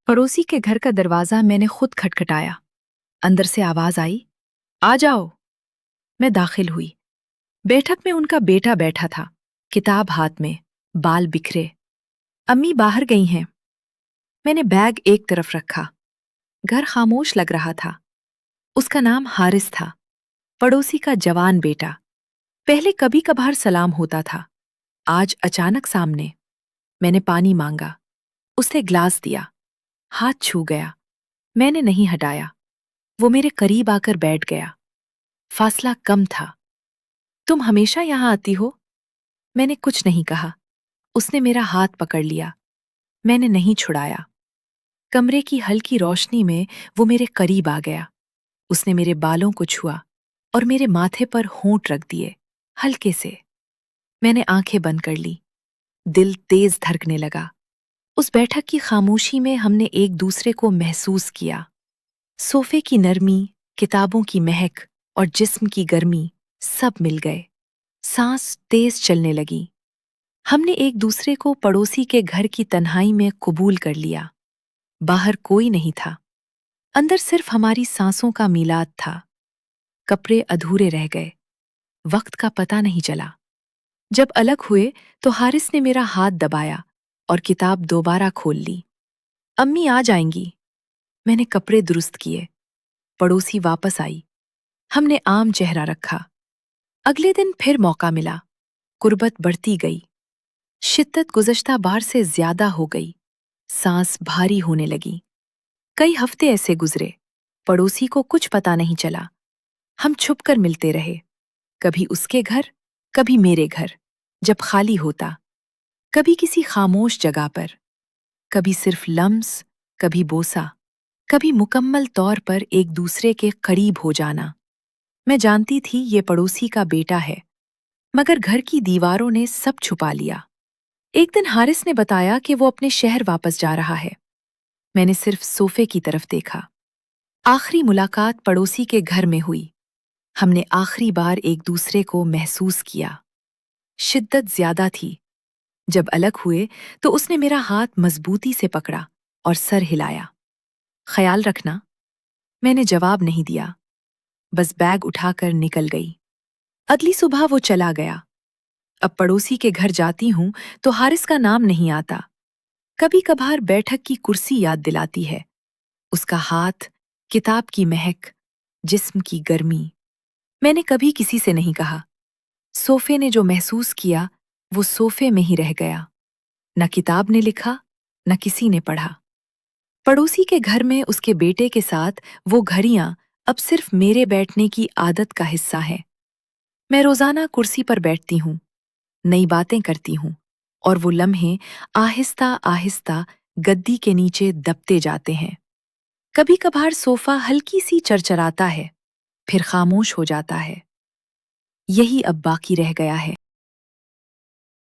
पड़ोसी के घर का दरवाजा मैंने खुद खटखटाया। अंदर से आवाज आई, आ जाओ। मैं दाखिल हुई। बैठक में उनका बेटा बैठा था, किताब हाथ में, बाल बिखरे। अम्मी बाहर गई हैं। मैंने बैग एक तरफ रखा। घर खामोश लग रहा था। उसका नाम हारिस था, पड़ोसी का जवान बेटा। पहले कभी कभार सलाम होता था, आज अचानक सामने। मैंने पानी मांगा, उसने ग्लास दिया, हाथ छू गया। मैंने नहीं हटाया। वो मेरे करीब आकर बैठ गया। फासला कम था। तुम हमेशा यहाँ आती हो? मैंने कुछ नहीं कहा। उसने मेरा हाथ पकड़ लिया। मैंने नहीं छुड़ाया। कमरे की हल्की रोशनी में वो मेरे करीब आ गया। उसने मेरे बालों को छुआ और मेरे माथे पर होंठ रख दिए, हल्के से। मैंने आंखें बंद कर ली। दिल तेज धड़कने लगा। उस बैठक की खामोशी में हमने एक दूसरे को महसूस किया। सोफे की नरमी, किताबों की महक और जिस्म की गर्मी सब मिल गए। सांस तेज चलने लगी। हमने एक दूसरे को पड़ोसी के घर की तन्हाई में कबूल कर लिया। बाहर कोई नहीं था, अंदर सिर्फ हमारी सांसों का मिलाद था। कपड़े अधूरे रह गए। वक्त का पता नहीं चला। जब अलग हुए तो हारिस ने मेरा हाथ दबाया और किताब दोबारा खोल ली। अम्मी आ जाएंगी। मैंने कपड़े दुरुस्त किए। पड़ोसी वापस आई। हमने आम चेहरा रखा। अगले दिन फिर मौका मिला। कुर्बत बढ़ती गई। शिद्दत गुज़श्ता बार से ज्यादा हो गई। सांस भारी होने लगी। कई हफ्ते ऐसे गुजरे, पड़ोसी को कुछ पता नहीं चला। हम छुपकर मिलते रहे, कभी उसके घर, कभी मेरे घर, जब खाली होता। कभी किसी खामोश जगह पर, कभी सिर्फ लम्स, कभी बोसा, कभी मुकम्मल तौर पर एक दूसरे के करीब हो जाना। मैं जानती थी ये पड़ोसी का बेटा है, मगर घर की दीवारों ने सब छुपा लिया। एक दिन हारिस ने बताया कि वो अपने शहर वापस जा रहा है। मैंने सिर्फ सोफे की तरफ देखा। आखिरी मुलाकात पड़ोसी के घर में हुई। हमने आखिरी बार एक दूसरे को महसूस किया। शिद्दत ज्यादा थी। जब अलग हुए तो उसने मेरा हाथ मजबूती से पकड़ा और सर हिलाया। ख्याल रखना। मैंने जवाब नहीं दिया, बस बैग उठाकर निकल गई। अगली सुबह वो चला गया। अब पड़ोसी के घर जाती हूं तो हारिस का नाम नहीं आता। कभी कभार बैठक की कुर्सी याद दिलाती है, उसका हाथ, किताब की महक, जिस्म की गर्मी। मैंने कभी किसी से नहीं कहा। सोफे ने जो महसूस किया वो सोफे में ही रह गया। न किताब ने लिखा, न किसी ने पढ़ा। पड़ोसी के घर में उसके बेटे के साथ वो घड़ियां अब सिर्फ मेरे बैठने की आदत का हिस्सा है। मैं रोजाना कुर्सी पर बैठती हूँ, नई बातें करती हूँ, और वो लम्हे आहिस्ता आहिस्ता गद्दी के नीचे दबते जाते हैं। कभी कभार सोफा हल्की सी चरचराता है, फिर खामोश हो जाता है। यही अब बाकी रह गया है।